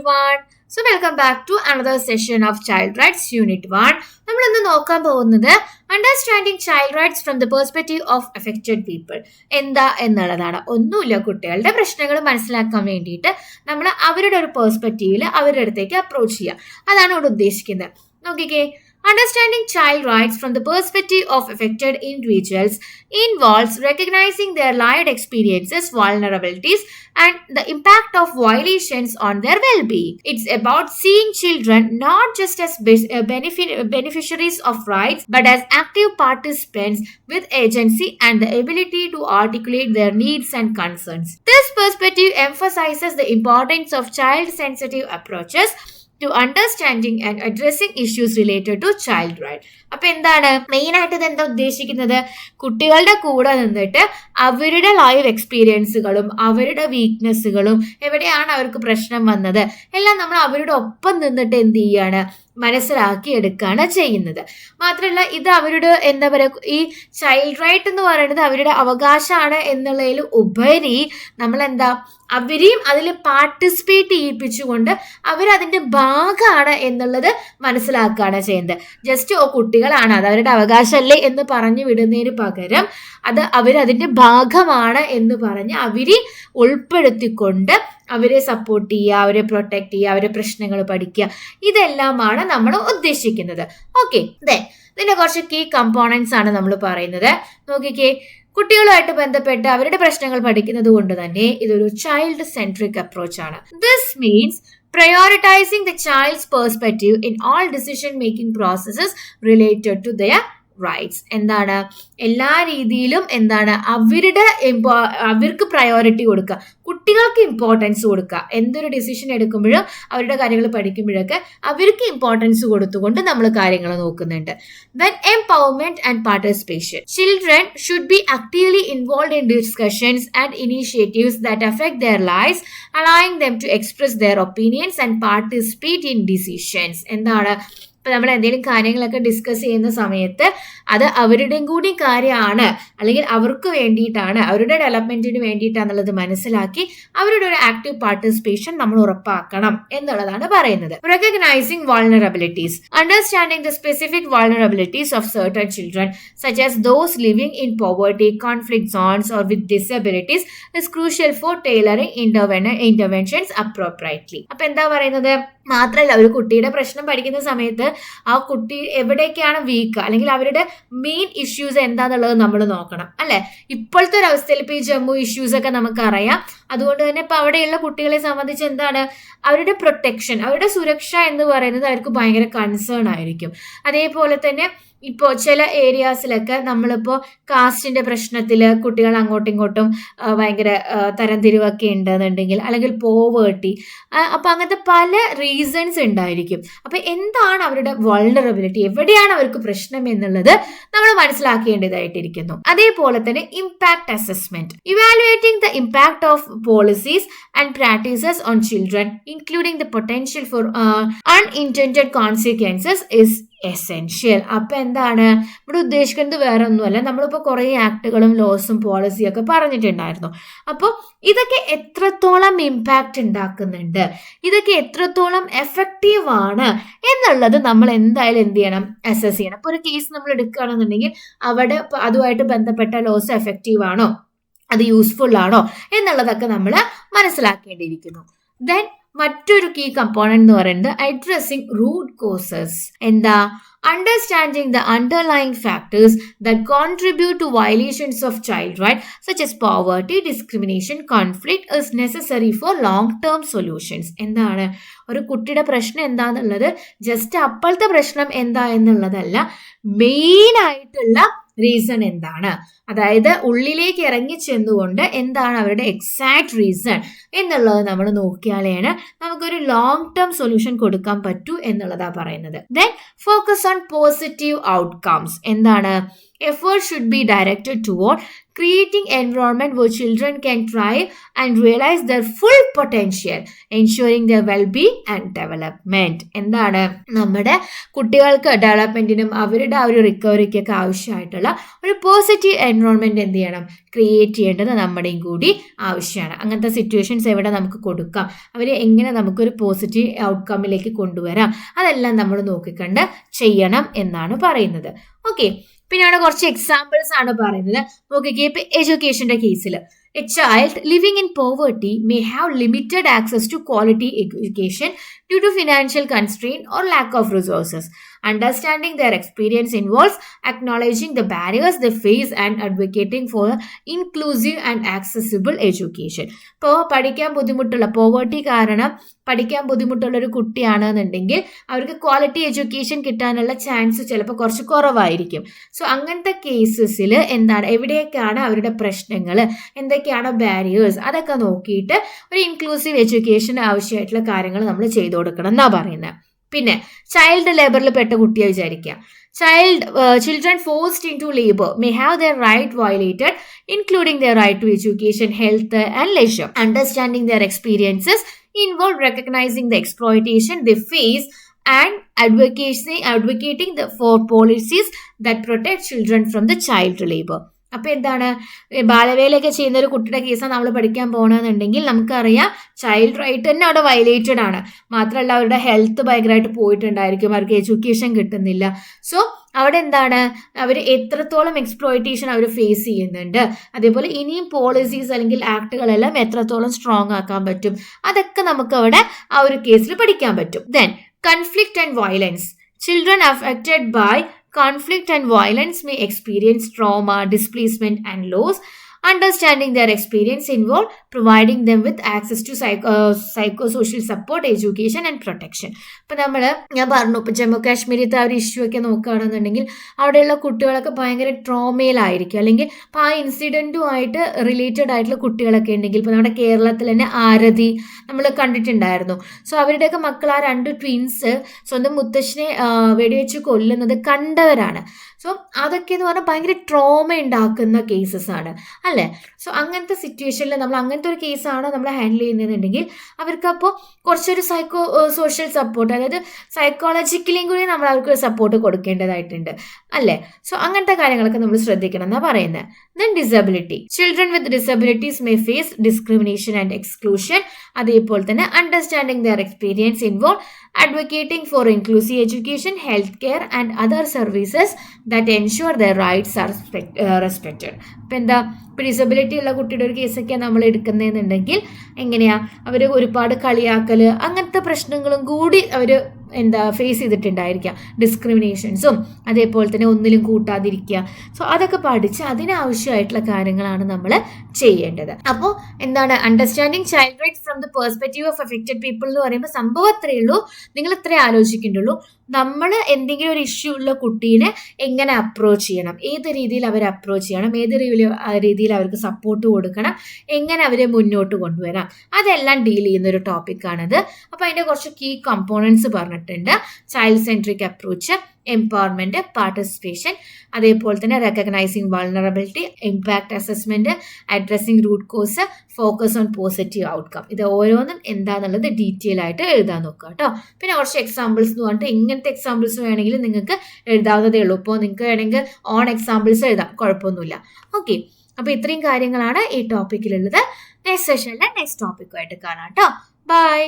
everyone. So welcome back to another session of Child Rights Unit 1. നമ്മൾ ഇന്ന് നോക്കാൻ പോകുന്നത് understanding child rights from the perspective of affected people എന്താ എന്നുള്ളതാണ്. ഒന്നുമില്ല, കുട്ടികളുടെ പ്രശ്നങ്ങൾ മനസ്സിലാക്കാൻ വേണ്ടിയിട്ട് നമ്മൾ അവരുടെ ഒരു പെർസ്പെക്റ്റീവിൽ അവരുടെ അടുത്തേക്ക് അപ്രോച്ച് ചെയ്യുക. അതാണ് ഇവിടെ ഉദ്ദേശിക്കുന്നത്. നോക്കിക്കേ, understanding child rights from the perspective of affected individuals involves recognizing their lived experiences, vulnerabilities, and the impact of violations on their well-being. It's about seeing children not just as beneficiaries of rights, but as active participants with agency and the ability to articulate their needs and concerns. This perspective emphasizes the importance of child-sensitive approaches to understanding and addressing issues related to child right. അപ്പൊ എന്താണ് main ആയിട്ട് ഇത് എന്താ ഉദ്ദേശിക്കുന്നത്? കുട്ടികളുടെ കൂടെ നിന്നിട്ട് അവരുടെ ലൈവ് എക്സ്പീരിയൻസുകളും അവരുടെ വീക്ക്നെസ്സുകളും എവിടെയാണ് അവർക്ക് പ്രശ്നം വന്നത് എല്ലാം നമ്മൾ അവരുടെ ഒപ്പം നിന്നിട്ട് എന്ത് ചെയ്യാണ്, മനസ്സിലാക്കി എടുക്കുകയാണ് ചെയ്യുന്നത്. മാത്രമല്ല, ഇത് അവരുടെ എന്താ പറയുക, ഈ ചൈൽഡ് റൈറ്റ് എന്ന് പറയുന്നത് അവരുടെ അവകാശമാണ് എന്നുള്ളതിൽ ഉപരി നമ്മളെന്താ അവരെയും അതിൽ പാർട്ടിസിപ്പേറ്റ് ചെയ്യിപ്പിച്ചുകൊണ്ട് അവരതിൻ്റെ ഭാഗമാണ് എന്നുള്ളത് മനസ്സിലാക്കുകയാണ് ചെയ്യുന്നത്. ജസ്റ്റ് കുട്ടികളാണ്, അത് അവരുടെ അവകാശമല്ലേ എന്ന് പറഞ്ഞു വിടുന്നതിന് പകരം അത് അവരതിൻ്റെ ഭാഗമാണ് എന്ന് പറഞ്ഞ് അവരെ ഉൾപ്പെടുത്തിക്കൊണ്ട് അവരെ സപ്പോർട്ട് ചെയ്യുക, അവരെ പ്രൊട്ടക്ട് ചെയ്യുക, അവരെ പ്രശ്നങ്ങൾ പഠിക്കുക, ഇതെല്ലാമാണ് നമ്മൾ ഉദ്ദേശിക്കുന്നത്. ഓക്കെ, ഇതിന്റെ കുറച്ച് കീ കമ്പോണൻസ് ആണ് നമ്മൾ പറയുന്നത്. നോക്കിക്കേ, കുട്ടികളുമായിട്ട് ബന്ധപ്പെട്ട് അവരുടെ പ്രശ്നങ്ങൾ പഠിക്കുന്നത് കൊണ്ട് തന്നെ ഇതൊരു ചൈൽഡ് സെൻട്രിക് അപ്രോച്ച് ആണ്. This means prioritizing the child's perspective in all decision making processes related to their rights. എന്താണ്, എല്ലാ രീതിയിലും എന്താണ് അവർക്ക് പ്രയോറിറ്റി കൊടുക്കുക, കുട്ടികൾക്ക് ഇമ്പോർട്ടൻസ് കൊടുക്കുക. എന്തൊരു ഡിസിഷൻ എടുക്കുമ്പോഴും അവരുടെ കാര്യങ്ങൾ പഠിക്കുമ്പോഴൊക്കെ അവർക്ക് ഇമ്പോർട്ടൻസ് കൊടുത്തുകൊണ്ട് നമ്മൾ കാര്യങ്ങൾ നോക്കുന്നുണ്ട്. Then empowerment and participation. Children should be actively involve in discussions and initiatives that affect their lifes, allowing them to express their opinions and participate in decisions. എന്താണ്, ഇപ്പം നമ്മൾ എന്തെങ്കിലും കാര്യങ്ങളൊക്കെ ഡിസ്കസ് ചെയ്യുന്ന സമയത്ത് അത് അവരുടെയും കൂടി കാര്യമാണ്, അല്ലെങ്കിൽ അവർക്ക് വേണ്ടിയിട്ടാണ്, അവരുടെ ഡെവലപ്മെന്റിന് വേണ്ടിയിട്ടാണെന്നുള്ളത് മനസ്സിലാക്കി അവരുടെ ഒരു ആക്റ്റീവ് പാർട്ടിസിപ്പേഷൻ നമ്മൾ ഉറപ്പാക്കണം എന്നുള്ളതാണ് പറയുന്നത്. Recognising vulnerabilities. Understanding the specific vulnerabilities of certain children such as those living in poverty, conflict zones or with disabilities is crucial for tailoring interventions appropriately. അപ്പൊ എന്താ പറയുന്നത്? മാത്രമല്ല, ഒരു കുട്ടിയുടെ പ്രശ്നം പഠിക്കുന്ന സമയത്ത് ആ കുട്ടി എവിടേക്കാണ് വീക്ക്, അല്ലെങ്കിൽ അവരുടെ മെയിൻ ഇഷ്യൂസ് എന്താന്നുള്ളത് നമ്മൾ നോക്കണം, അല്ലെ? ഇപ്പോഴത്തെ ഒരു അവസ്ഥയിൽ ഇപ്പൊ ഈ ജമ്മു ഇഷ്യൂസ് ഒക്കെ നമുക്കറിയാം. അതുകൊണ്ട് തന്നെ ഇപ്പൊ അവിടെയുള്ള കുട്ടികളെ സംബന്ധിച്ച് എന്താണ്, അവരുടെ പ്രൊട്ടക്ഷൻ, അവരുടെ സുരക്ഷ എന്ന് പറയുന്നത് അവർക്ക് ഭയങ്കര കൺസേൺ ആയിരിക്കും. അതേപോലെ തന്നെ ഇപ്പോൾ ചില ഏരിയാസിലൊക്കെ നമ്മളിപ്പോൾ കാസ്റ്റിന്റെ പ്രശ്നത്തിൽ കുട്ടികൾ അങ്ങോട്ടും ഇങ്ങോട്ടും ഭയങ്കര തരംതിരിവൊക്കെ ഉണ്ടെന്നുണ്ടെങ്കിൽ, അല്ലെങ്കിൽ പോവേർട്ടി, അപ്പം അങ്ങനത്തെ പല റീസൺസ് ഉണ്ടായിരിക്കും. അപ്പം എന്താണ് അവരുടെ വൾണറബിലിറ്റി, എവിടെയാണ് അവർക്ക് പ്രശ്നം എന്നുള്ളത് നമ്മൾ മനസ്സിലാക്കേണ്ടതായിട്ടിരിക്കുന്നു. അതേപോലെ തന്നെ impact assessment. Evaluating the impact of policies and practices on children including the potential for unintended consequences is essential. അപ്പൊ എന്താണ് ഇവിടെ ഉദ്ദേശിക്കുന്നത്? വേറെ ഒന്നുമല്ല, നമ്മളിപ്പോൾ കുറേ ആക്ടുകളും ലോസും പോളിസിയും ഒക്കെ പറഞ്ഞിട്ടുണ്ടായിരുന്നു. അപ്പോൾ ഇതൊക്കെ എത്രത്തോളം ഇമ്പാക്റ്റ് ഉണ്ടാക്കുന്നുണ്ട്, ഇതൊക്കെ എത്രത്തോളം എഫക്റ്റീവ് ആണ് എന്നുള്ളത് നമ്മൾ എന്തായാലും എന്ത് ചെയ്യണം, അസസ് ചെയ്യണം. ഇപ്പോൾ ഒരു കേസ് നമ്മൾ എടുക്കുകയാണെന്നുണ്ടെങ്കിൽ അവിടെ അതുമായിട്ട് ബന്ധപ്പെട്ട ലോസ് എഫക്റ്റീവ് ആണോ, അത് യൂസ്ഫുൾ ആണോ എന്നുള്ളതൊക്കെ നമ്മൾ മനസ്സിലാക്കേണ്ടിയിരിക്കുന്നു. ദെൻ മറ്റൊരു കീ കമ്പോണന്റ് എന്ന് പറയുന്നത് അഡ്രസ്സിംഗ് റൂട്ട് കോസസ്. എന്താ, understanding the underlying factors that contribute to violations of child rights such as poverty, discrimination, conflict is necessary for long-term solutions. എന്താണ്, ഒരു കുട്ടിയുടെ പ്രശ്നം എന്താന്നുള്ളത് ജസ്റ്റ് അപ്പോഴത്തെ പ്രശ്നം എന്താ എന്നുള്ളതല്ല, മെയിൻ ആയിട്ടുള്ള റീസൺ എന്താണ്, അതായത് ഉള്ളിലേക്ക് ഇറങ്ങി ചെന്നുകൊണ്ട് എന്താണ് അവരുടെ എക്സാക്ട് റീസൺ എന്നുള്ളത് നമ്മൾ നോക്കിയാലാണ് നമുക്കൊരു ലോങ് ടേം സൊല്യൂഷൻ കൊടുക്കാൻ പറ്റൂ എന്നുള്ളതാണ് പറയുന്നത്. Then focus on positive outcomes. എന്താണ്, Effort should be directed toward creating environment where children can thrive and realize their full potential, ensuring their well-being and development. എന്താണ് നമ്മുടെ കുട്ടികൾക്ക് ഡെവലപ്മെന്റിനും അവരുടെ ആ ഒരു റിക്കവറിക്കൊക്കെ ആവശ്യമായിട്ടുള്ള ഒരു പോസിറ്റീവ് എൻവയോൺമെന്റ് എന്ത് ചെയ്യണം, ക്രിയേറ്റ് ചെയ്യേണ്ടത് നമ്മുടെയും കൂടി ആവശ്യമാണ്. അങ്ങനത്തെ സിറ്റുവേഷൻസ് എവിടെ നമുക്ക് കൊടുക്കാം, അവരെ എങ്ങനെ നമുക്കൊരു പോസിറ്റീവ് ഔട്ട്കമ്മിലേക്ക് കൊണ്ടുവരാം, അതെല്ലാം നമ്മൾ നോക്കിക്കണ്ട് ചെയ്യണം എന്നാണ് പറയുന്നത്. ഓക്കെ, പിന്നെ അവിടെ കുറച്ച് എക്സാമ്പിൾസ് ആണ് പറയുന്നത്. നോക്കിക്കേ, ഇപ്പൊ എഡ്യൂക്കേഷന്റെ കേസിൽ a child living in poverty may have limited access to quality education due to financial constraint or lack of resources. Understanding their experience involves acknowledging the barriers they face and advocating for inclusive and accessible education. ഇപ്പോൾ പഠിക്കാൻ ബുദ്ധിമുട്ടുള്ള poverty കാരണം പഠിക്കാൻ ബുദ്ധിമുട്ടുള്ള ഒരു കുട്ടിയാണെന്നുണ്ടെങ്കിൽ അവർക്ക് quality education കിട്ടാനുള്ള chance ചിലപ്പോൾ കുറച്ച് കുറവായിരിക്കും. സോ അങ്ങനത്തെ കേസസിൽ എന്താണ്, എവിടെയൊക്കെയാണ് അവരുടെ പ്രശ്നങ്ങൾ, എന്തൊക്കെയാണ് ബാരിയേഴ്സ്, അതൊക്കെ നോക്കിയിട്ട് ഒരു ഇൻക്ലൂസീവ് എഡ്യൂക്കേഷൻ ആവശ്യമായിട്ടുള്ള കാര്യങ്ങൾ നമ്മൾ ചെയ്തു കൊടുക്കണം എന്നാ പറയുന്നത്. പിന്നെ ചൈൽഡ് ലേബറിൽ പെട്ട കുട്ടിയെ വിചാരിക്കുക. Children forced into labor may have their right violated, including their right to education, health, and leisure. Understanding their experiences involve recognizing the exploitation they face and advocating for policies that protect children from the child labor. അപ്പൊ എന്താണ്, ബാലവേലയൊക്കെ ചെയ്യുന്ന ഒരു കുട്ടിയുടെ കേസാണ് നമ്മൾ പഠിക്കാൻ പോകണമെന്നുണ്ടെങ്കിൽ നമുക്കറിയാം ചൈൽഡ് റൈറ്റ് തന്നെ അവിടെ വയലേറ്റഡ് ആണ്. മാത്രമല്ല അവരുടെ ഹെൽത്ത് ഭയങ്കരമായിട്ട് പോയിട്ടുണ്ടായിരിക്കും, അവർക്ക് എഡ്യൂക്കേഷൻ കിട്ടുന്നില്ല. സോ അവിടെ എന്താണ്, അവർ എത്രത്തോളം എക്സ്പ്ലോയിറ്റേഷൻ അവർ ഫേസ് ചെയ്യുന്നുണ്ട്, അതേപോലെ ഇനിയും പോളിസീസ് അല്ലെങ്കിൽ ആക്ടുകളെല്ലാം എത്രത്തോളം സ്ട്രോങ് ആക്കാൻ പറ്റും, അതൊക്കെ നമുക്ക് അവിടെ ആ ഒരു കേസിൽ പഠിക്കാൻ പറ്റും. Then conflict and violence. Children affected by conflict and violence may experience trauma, displacement, and loss. Understanding their experience involve providing them with access to psychosocial support, education, and protection. ഇപ്പം ഞാൻ പറഞ്ഞു, ഇപ്പം ജമ്മു കാശ്മീരിലത്തെ ആ ഒരു ഇഷ്യൂ ഒക്കെ നോക്കുകയാണെന്നുണ്ടെങ്കിൽ അവിടെയുള്ള കുട്ടികളൊക്കെ ഭയങ്കര ട്രോമയിലായിരിക്കും, അല്ലെങ്കിൽ ഇപ്പം ആ ഇൻസിഡൻറ്റുമായിട്ട് റിലേറ്റഡ് ആയിട്ടുള്ള കുട്ടികളൊക്കെ ഉണ്ടെങ്കിൽ, ഇപ്പം നമ്മുടെ കേരളത്തിൽ തന്നെ ആരതി നമ്മൾ കണ്ടിട്ടുണ്ടായിരുന്നു. സോ അവരുടെയൊക്കെ മക്കൾ, ആ 2 ട്വിൻസ് സ്വന്തം മുത്തശ്ശനെ വെടിവെച്ച് കൊല്ലുന്നത് കണ്ടവരാണ്. സോ അതൊക്കെ എന്ന് പറഞ്ഞാൽ ഭയങ്കര ട്രോമ ഉണ്ടാക്കുന്ന കേസസ് ആണ് അല്ലേ. സോ അങ്ങനത്തെ സിറ്റുവേഷനിൽ നമ്മൾ അങ്ങനത്തെ ഒരു കേസാണ് നമ്മൾ ഹാൻഡിൽ ചെയ്യുന്നതെന്നുണ്ടെങ്കിൽ അവർക്കപ്പോൾ കുറച്ചൊരു സോഷ്യൽ സപ്പോർട്ട്, അതായത് സൈക്കോളജിക്കലിയും കൂടി നമ്മൾ അവർക്ക് സപ്പോർട്ട് കൊടുക്കേണ്ടതായിട്ടുണ്ട് അല്ലേ. സോ അങ്ങനത്തെ കാര്യങ്ങളൊക്കെ നമ്മൾ ശ്രദ്ധിക്കണം എന്നാണ് പറയുന്നത്. Then disability. Children with disabilities may face discrimination and exclusion. അതേപോലെ തന്നെ understanding their experience involve advocating for inclusive education, health care and other services that ensure their rights are respected. ഇപ്പം എന്താ, ഇപ്പം ഡിസബിലിറ്റി ഉള്ള കുട്ടിയുടെ ഒരു കേസൊക്കെയാണ് നമ്മൾ എടുക്കുന്നതെന്നുണ്ടെങ്കിൽ എങ്ങനെയാ, അവർ ഒരുപാട് കളിയാക്കൽ അങ്ങനത്തെ പ്രശ്നങ്ങളും കൂടി അവർ ഫേസ് ചെയ്തിട്ടുണ്ടായിരിക്കാം, ഡിസ്ക്രിമിനേഷൻസും അതേപോലെ തന്നെ ഒന്നിലും കൂട്ടാതിരിക്കുക. സോ അതൊക്കെ പഠിച്ച് അതിനാവശ്യമായിട്ടുള്ള കാര്യങ്ങളാണ് നമ്മൾ ചെയ്യേണ്ടത്. അപ്പോൾ എന്താണ്, understanding child rights from the perspective of affected people എന്ന് പറയുമ്പോൾ സംഭവം അത്രയേ ഉള്ളൂ, നിങ്ങൾ ഇത്രേ ആലോചിക്കേണ്ടുള്ളൂ. നമ്മൾ എന്തെങ്കിലും ഒരു ഇഷ്യൂ ഉള്ള കുട്ടീനെ എങ്ങനെ അപ്രോച്ച് ചെയ്യണം, ഏത് രീതിയിൽ അവർ അപ്രോച്ച് ചെയ്യണം, ഏത് രീതിയിൽ അവർക്ക് സപ്പോർട്ട് കൊടുക്കണം, എങ്ങനെ അവരെ മുന്നോട്ട് കൊണ്ടുവരാം, അതെല്ലാം ഡീൽ ചെയ്യുന്ന ഒരു ടോപ്പിക്കാണിത്. അപ്പോൾ അതിൻ്റെ കുറച്ച് കീ കമ്പോണൻസ് പറഞ്ഞിട്ടുണ്ട്. Child centric approach, empowerment, participation, അതേപോലെ തന്നെ recognising vulnerability, impact assessment, addressing root cause, focus on positive outcome. ഇത് ഓരോന്നും എന്താണെന്നുള്ളത് ഡീറ്റെയിൽ ആയിട്ട് എഴുതാൻ നോക്കുക കേട്ടോ. പിന്നെ കുറച്ച് എക്സാമ്പിൾസ് എന്ന് പറഞ്ഞിട്ട് ഇങ്ങനത്തെ എക്സാമ്പിൾസ് വേണമെങ്കിൽ നിങ്ങൾക്ക് എഴുതാവുന്നതേ ഉള്ളൂ. ഇപ്പോൾ നിങ്ങൾക്ക് വേണമെങ്കിൽ ഓൺ എക്സാമ്പിൾസ് എഴുതാം, കുഴപ്പമൊന്നുമില്ല. ഓക്കെ, അപ്പോൾ ഇത്രയും കാര്യങ്ങളാണ് ഈ ടോപ്പിക്കിലുള്ളത്. നെക്സ്റ്റ് സെഷനിൽ നെക്സ്റ്റ് ടോപ്പിക്കുമായിട്ട് കാണാം കേട്ടോ. ബൈ.